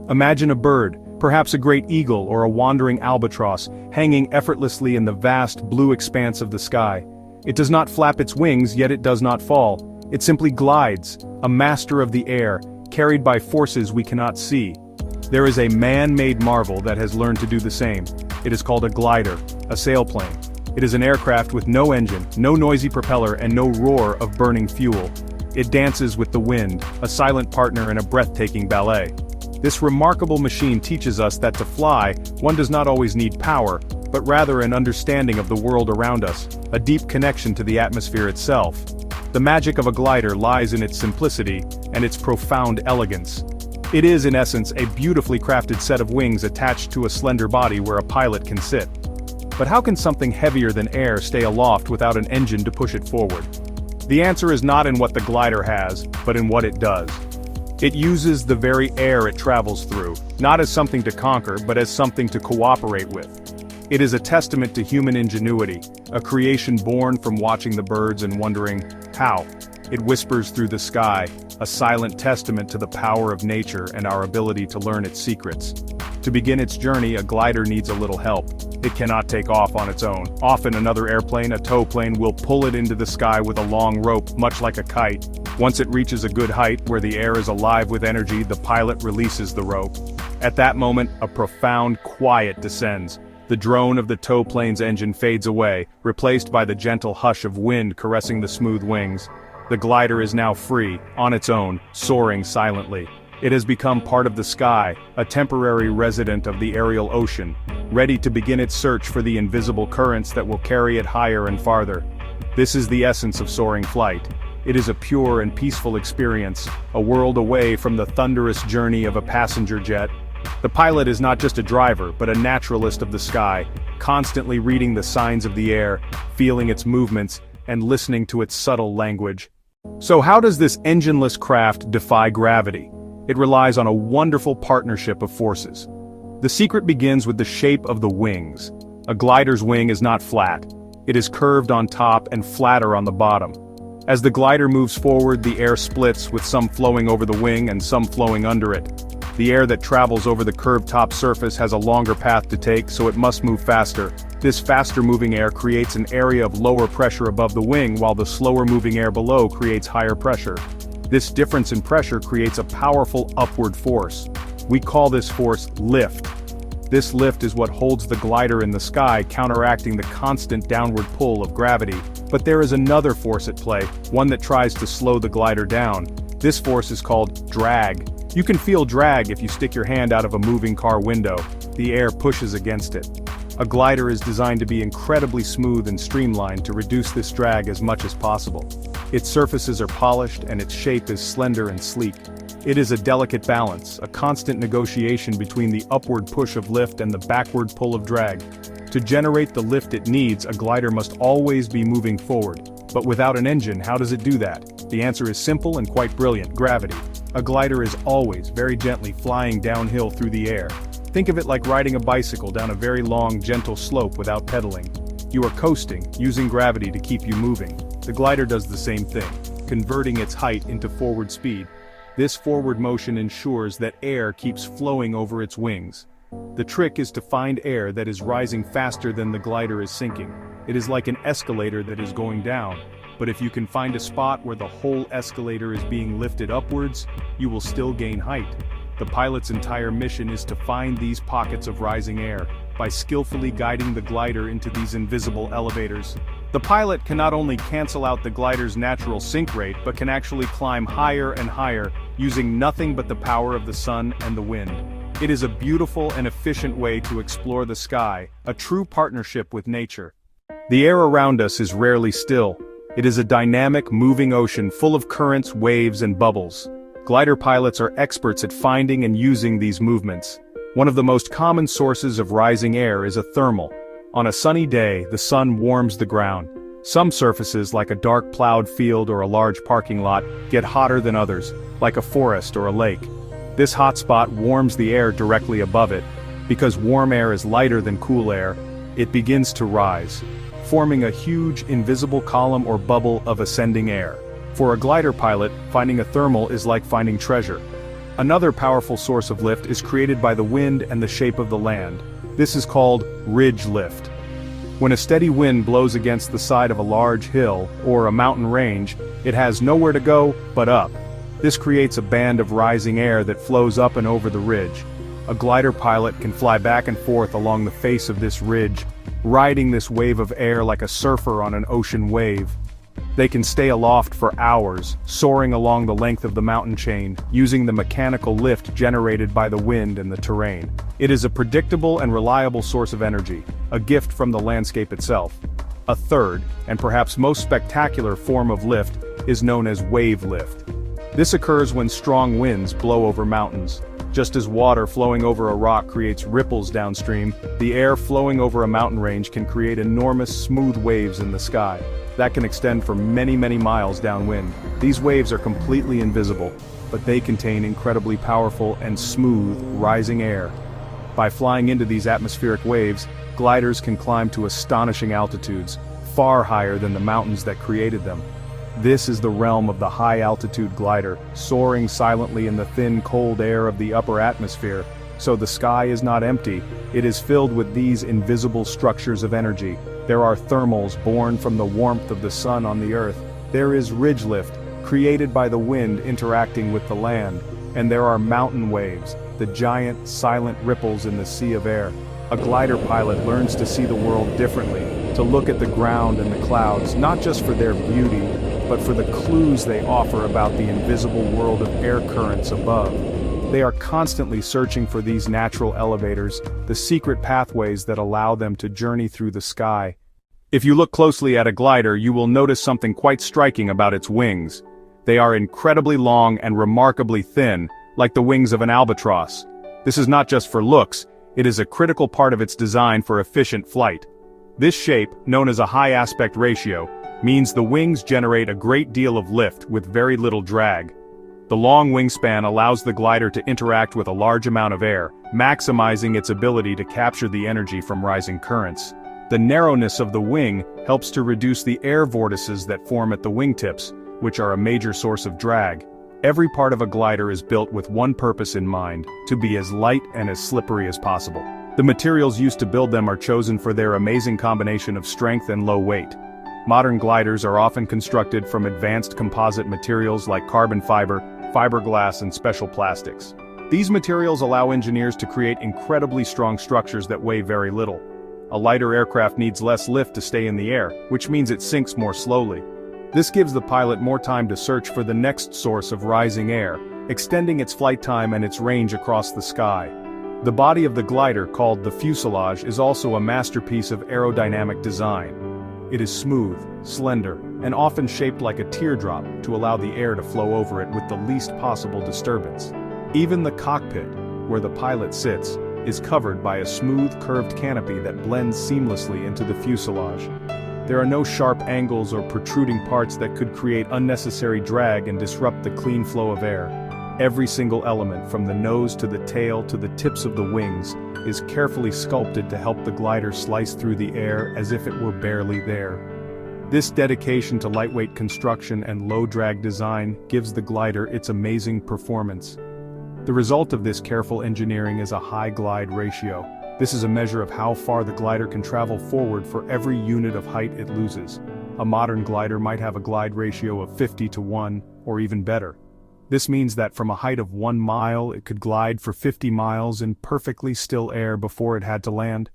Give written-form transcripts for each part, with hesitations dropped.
Imagine a bird, perhaps a great eagle or a wandering albatross, hanging effortlessly in the vast blue expanse of the sky. It does not flap its wings, yet it does not fall. It simply glides, a master of the air, carried by forces we cannot see. There is a man-made marvel that has learned to do the same. It is called a glider, a sailplane. It is an aircraft with no engine, no noisy propeller, and no roar of burning fuel. It dances with the wind, a silent partner in a breathtaking ballet. This remarkable machine teaches us that to fly, one does not always need power, but rather an understanding of the world around us, a deep connection to the atmosphere itself. The magic of a glider lies in its simplicity and its profound elegance. It is, in essence, a beautifully crafted set of wings attached to a slender body where a pilot can sit. But how can something heavier than air stay aloft without an engine to push it forward? The answer is not in what the glider has, but in what it does. It uses the very air it travels through, not as something to conquer, but as something to cooperate with. It is a testament to human ingenuity, a creation born from watching the birds and wondering, how? It whispers through the sky, a silent testament to the power of nature and our ability to learn its secrets. To begin its journey, a glider needs a little help. It cannot take off on its own. Often another airplane, a tow plane, will pull it into the sky with a long rope, much like a kite. Once it reaches a good height, where the air is alive with energy, the pilot releases the rope. At that moment, a profound quiet descends. The drone of the tow plane's engine fades away, replaced by the gentle hush of wind caressing the smooth wings. The glider is now free, on its own, soaring silently. It has become part of the sky, a temporary resident of the aerial ocean, ready to begin its search for the invisible currents that will carry it higher and farther. This is the essence of soaring flight. It is a pure and peaceful experience, a world away from the thunderous journey of a passenger jet. The pilot is not just a driver, but a naturalist of the sky, constantly reading the signs of the air, feeling its movements, and listening to its subtle language. So how does this engineless craft defy gravity? It relies on a wonderful partnership of forces. The secret begins with the shape of the wings. A glider's wing is not flat. It is curved on top and flatter on the bottom. As the glider moves forward, the air splits, with some flowing over the wing and some flowing under it. The air that travels over the curved top surface has a longer path to take, so it must move faster. This faster moving air creates an area of lower pressure above the wing, while the slower moving air below creates higher pressure. This difference in pressure creates a powerful upward force. We call this force lift. This lift is what holds the glider in the sky, counteracting the constant downward pull of gravity. But there is another force at play, one that tries to slow the glider down. This force is called drag. You can feel drag if you stick your hand out of a moving car window. The air pushes against it. A glider is designed to be incredibly smooth and streamlined to reduce this drag as much as possible. Its surfaces are polished and its shape is slender and sleek. It is a delicate balance, a constant negotiation between the upward push of lift and the backward pull of drag. To generate the lift it needs, a glider must always be moving forward. But without an engine, how does it do that? The answer is simple and quite brilliant: gravity. A glider is always very gently flying downhill through the air. Think of it like riding a bicycle down a very long, gentle slope without pedaling. You are coasting, using gravity to keep you moving. The glider does the same thing, converting its height into forward speed. This forward motion ensures that air keeps flowing over its wings. The trick is to find air that is rising faster than the glider is sinking. It is like an escalator that is going down, but if you can find a spot where the whole escalator is being lifted upwards, you will still gain height. The pilot's entire mission is to find these pockets of rising air, by skillfully guiding the glider into these invisible elevators. The pilot can not only cancel out the glider's natural sink rate, but can actually climb higher and higher, using nothing but the power of the sun and the wind. It is a beautiful and efficient way to explore the sky, a true partnership with nature. The air around us is rarely still. It is a dynamic, moving ocean full of currents, waves, and bubbles. Glider pilots are experts at finding and using these movements. One of the most common sources of rising air is a thermal. On a sunny day, the sun warms the ground. Some surfaces, like a dark plowed field or a large parking lot, get hotter than others, like a forest or a lake. This hot spot warms the air directly above it. Because warm air is lighter than cool air, it begins to rise, forming a huge, invisible column or bubble of ascending air. For a glider pilot, finding a thermal is like finding treasure. Another powerful source of lift is created by the wind and the shape of the land. This is called ridge lift. When a steady wind blows against the side of a large hill or a mountain range, it has nowhere to go but up. This creates a band of rising air that flows up and over the ridge. A glider pilot can fly back and forth along the face of this ridge, riding this wave of air like a surfer on an ocean wave. They can stay aloft for hours, soaring along the length of the mountain chain, using the mechanical lift generated by the wind and the terrain. It is a predictable and reliable source of energy, a gift from the landscape itself. A third, and perhaps most spectacular form of lift, is known as wave lift. This occurs when strong winds blow over mountains. Just as water flowing over a rock creates ripples downstream, the air flowing over a mountain range can create enormous smooth waves in the sky that can extend for many miles downwind. These waves are completely invisible, but they contain incredibly powerful and smooth, rising air. By flying into these atmospheric waves, gliders can climb to astonishing altitudes, far higher than the mountains that created them. This is the realm of the high-altitude glider, soaring silently in the thin, cold air of the upper atmosphere. So the sky is not empty, it is filled with these invisible structures of energy. There are thermals born from the warmth of the sun on the earth. There is ridge lift, created by the wind interacting with the land. And there are mountain waves, the giant, silent ripples in the sea of air. A glider pilot learns to see the world differently, to look at the ground and the clouds, not just for their beauty, but for the clues they offer about the invisible world of air currents above. They are constantly searching for these natural elevators, the secret pathways that allow them to journey through the sky. If you look closely at a glider, you will notice something quite striking about its wings. They are incredibly long and remarkably thin, like the wings of an albatross. This is not just for looks, it is a critical part of its design for efficient flight. This shape, known as a high aspect ratio, means the wings generate a great deal of lift with very little drag. The long wingspan allows the glider to interact with a large amount of air, maximizing its ability to capture the energy from rising currents. The narrowness of the wing helps to reduce the air vortices that form at the wingtips, which are a major source of drag. Every part of a glider is built with one purpose in mind: to be as light and as slippery as possible. The materials used to build them are chosen for their amazing combination of strength and low weight. Modern gliders are often constructed from advanced composite materials like carbon fiber, fiberglass, and special plastics. These materials allow engineers to create incredibly strong structures that weigh very little. A lighter aircraft needs less lift to stay in the air, which means it sinks more slowly. This gives the pilot more time to search for the next source of rising air, extending its flight time and its range across the sky. The body of the glider, called the fuselage, is also a masterpiece of aerodynamic design. It is smooth, slender, and often shaped like a teardrop to allow the air to flow over it with the least possible disturbance. Even the cockpit, where the pilot sits, is covered by a smooth, curved canopy that blends seamlessly into the fuselage. There are no sharp angles or protruding parts that could create unnecessary drag and disrupt the clean flow of air. Every single element, from the nose to the tail to the tips of the wings, is carefully sculpted to help the glider slice through the air as if it were barely there. This dedication to lightweight construction and low-drag design gives the glider its amazing performance. The result of this careful engineering is a high glide ratio. This is a measure of how far the glider can travel forward for every unit of height it loses. A modern glider might have a glide ratio of 50-to-1, or even better. This means that from a height of 1 mile it could glide for 50 miles in perfectly still air before it had to land.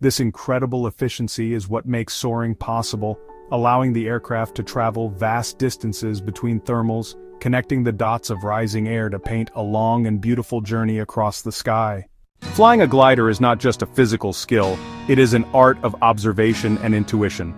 This incredible efficiency is what makes soaring possible, allowing the aircraft to travel vast distances between thermals, connecting the dots of rising air to paint a long and beautiful journey across the sky. Flying a glider is not just a physical skill, it is an art of observation and intuition.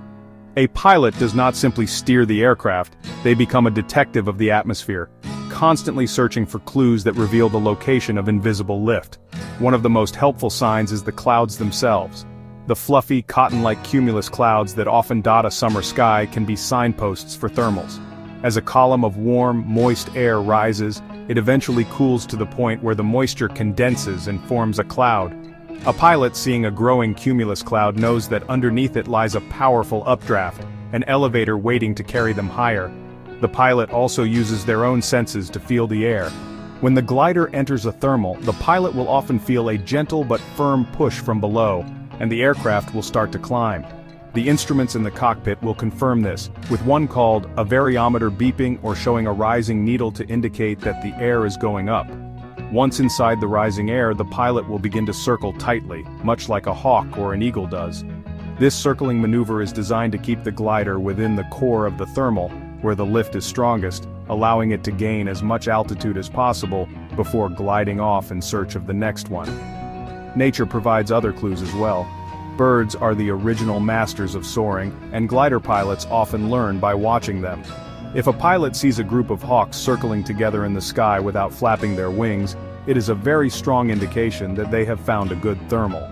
A pilot does not simply steer the aircraft, they become a detective of the atmosphere, constantly searching for clues that reveal the location of invisible lift. One of the most helpful signs is the clouds themselves. The fluffy, cotton-like cumulus clouds that often dot a summer sky can be signposts for thermals. As a column of warm, moist air rises, it eventually cools to the point where the moisture condenses and forms a cloud. A pilot seeing a growing cumulus cloud knows that underneath it lies a powerful updraft, an elevator waiting to carry them higher. The pilot also uses their own senses to feel the air. When the glider enters a thermal, the pilot will often feel a gentle but firm push from below, and the aircraft will start to climb. The instruments in the cockpit will confirm this, with one called a variometer beeping or showing a rising needle to indicate that the air is going up. Once inside the rising air, the pilot will begin to circle tightly, much like a hawk or an eagle does. This circling maneuver is designed to keep the glider within the core of the thermal, where the lift is strongest, allowing it to gain as much altitude as possible before gliding off in search of the next one. Nature provides other clues as well. Birds are the original masters of soaring, and glider pilots often learn by watching them. If a pilot sees a group of hawks circling together in the sky without flapping their wings, it is a very strong indication that they have found a good thermal.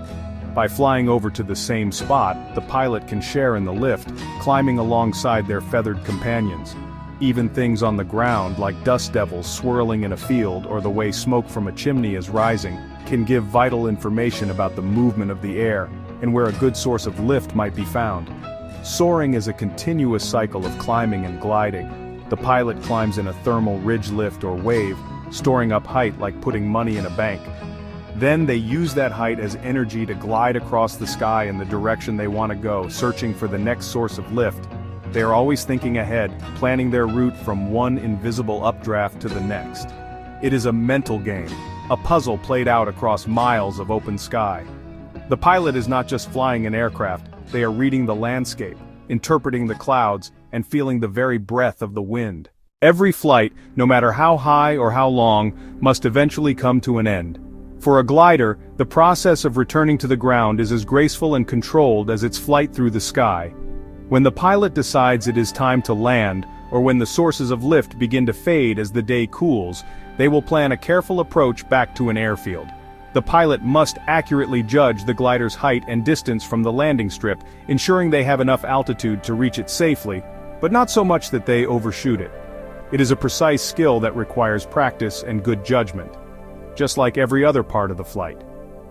By flying over to the same spot, the pilot can share in the lift, climbing alongside their feathered companions. Even things on the ground, like dust devils swirling in a field or the way smoke from a chimney is rising, can give vital information about the movement of the air and where a good source of lift might be found. Soaring is a continuous cycle of climbing and gliding. The pilot climbs in a thermal ridge lift or wave, storing up height like putting money in a bank. Then they use that height as energy to glide across the sky in the direction they want to go, searching for the next source of lift. They are always thinking ahead, planning their route from one invisible updraft to the next. It is a mental game, a puzzle played out across miles of open sky. The pilot is not just flying an aircraft, they are reading the landscape, interpreting the clouds, and feeling the very breath of the wind. Every flight, no matter how high or how long, must eventually come to an end. For a glider, the process of returning to the ground is as graceful and controlled as its flight through the sky. When the pilot decides it is time to land, or when the sources of lift begin to fade as the day cools, they will plan a careful approach back to an airfield. The pilot must accurately judge the glider's height and distance from the landing strip, ensuring they have enough altitude to reach it safely, but not so much that they overshoot it. It is a precise skill that requires practice and good judgment, just like every other part of the flight.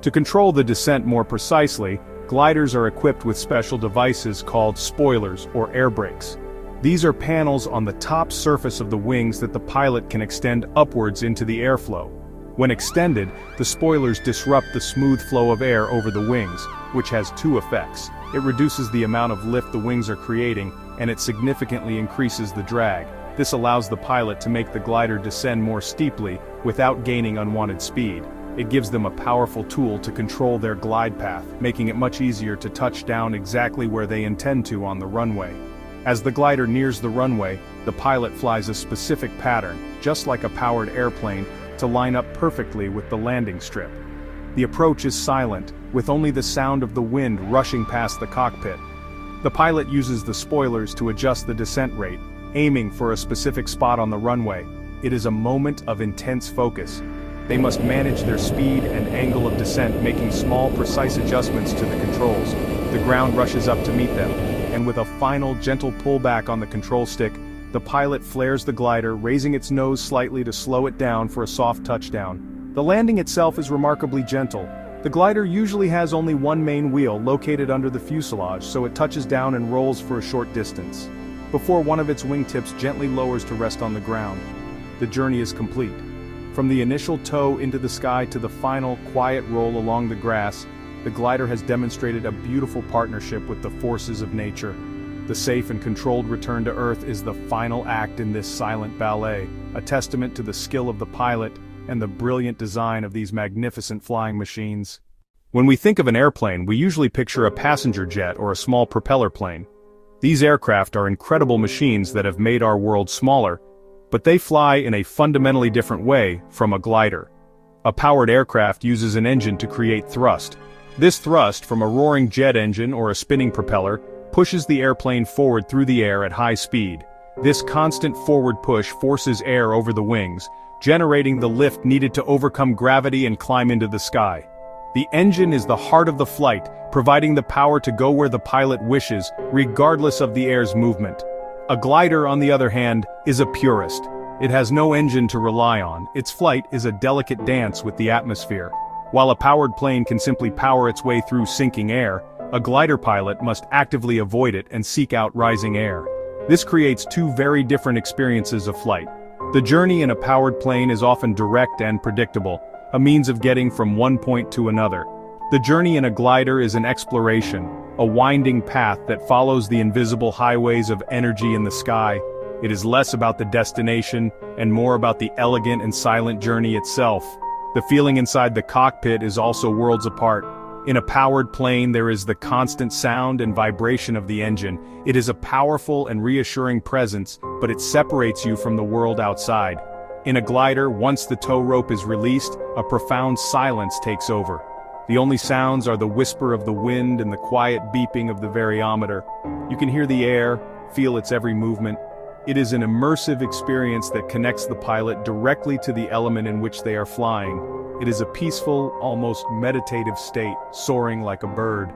To control the descent more precisely, gliders are equipped with special devices called spoilers or air brakes. These are panels on the top surface of the wings that the pilot can extend upwards into the airflow. When extended, the spoilers disrupt the smooth flow of air over the wings, which has two effects. It reduces the amount of lift the wings are creating, and it significantly increases the drag. This allows the pilot to make the glider descend more steeply without gaining unwanted speed. It gives them a powerful tool to control their glide path, making it much easier to touch down exactly where they intend to on the runway. As the glider nears the runway, the pilot flies a specific pattern, just like a powered airplane, to line up perfectly with the landing strip. The approach is silent, with only the sound of the wind rushing past the cockpit. The pilot uses the spoilers to adjust the descent rate, aiming for a specific spot on the runway. It is a moment of intense focus. They must manage their speed and angle of descent, making small, precise adjustments to the controls. The ground rushes up to meet them, and with a final gentle pullback on the control stick, the pilot flares the glider, raising its nose slightly to slow it down for a soft touchdown. The landing itself is remarkably gentle. The glider usually has only one main wheel located under the fuselage, so it touches down and rolls for a short distance, before one of its wingtips gently lowers to rest on the ground. The journey is complete. From the initial tow into the sky to the final quiet roll along the grass, the glider has demonstrated a beautiful partnership with the forces of nature. The safe and controlled return to Earth is the final act in this silent ballet, a testament to the skill of the pilot and the brilliant design of these magnificent flying machines. When we think of an airplane, we usually picture a passenger jet or a small propeller plane. These aircraft are incredible machines that have made our world smaller, but they fly in a fundamentally different way from a glider. A powered aircraft uses an engine to create thrust. This thrust, from a roaring jet engine or a spinning propeller, pushes the airplane forward through the air at high speed. This constant forward push forces air over the wings, generating the lift needed to overcome gravity and climb into the sky. The engine is the heart of the flight, providing the power to go where the pilot wishes, regardless of the air's movement. A glider, on the other hand, is a purist. It has no engine to rely on. Its flight is a delicate dance with the atmosphere. While a powered plane can simply power its way through sinking air, a glider pilot must actively avoid it and seek out rising air. This creates two very different experiences of flight. The journey in a powered plane is often direct and predictable, a means of getting from one point to another. The journey in a glider is an exploration, a winding path that follows the invisible highways of energy in the sky. It is less about the destination and more about the elegant and silent journey itself. The feeling inside the cockpit is also worlds apart. In a powered plane there is the constant sound and vibration of the engine. It is a powerful and reassuring presence, but it separates you from the world outside. In a glider, once the tow rope is released, a profound silence takes over. The only sounds are the whisper of the wind and the quiet beeping of the variometer. You can hear the air, feel its every movement. It is an immersive experience that connects the pilot directly to the element in which they are flying. It is a peaceful, almost meditative state, soaring like a bird.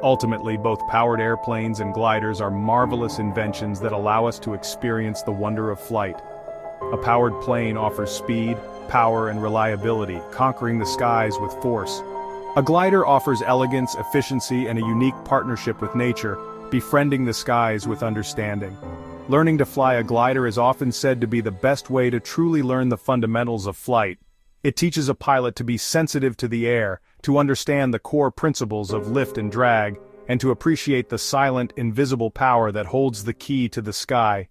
Ultimately, both powered airplanes and gliders are marvelous inventions that allow us to experience the wonder of flight. A powered plane offers speed, power, and reliability, conquering the skies with force. A glider offers elegance, efficiency, and a unique partnership with nature, befriending the skies with understanding. Learning to fly a glider is often said to be the best way to truly learn the fundamentals of flight. It teaches a pilot to be sensitive to the air, to understand the core principles of lift and drag, and to appreciate the silent, invisible power that holds the key to the sky.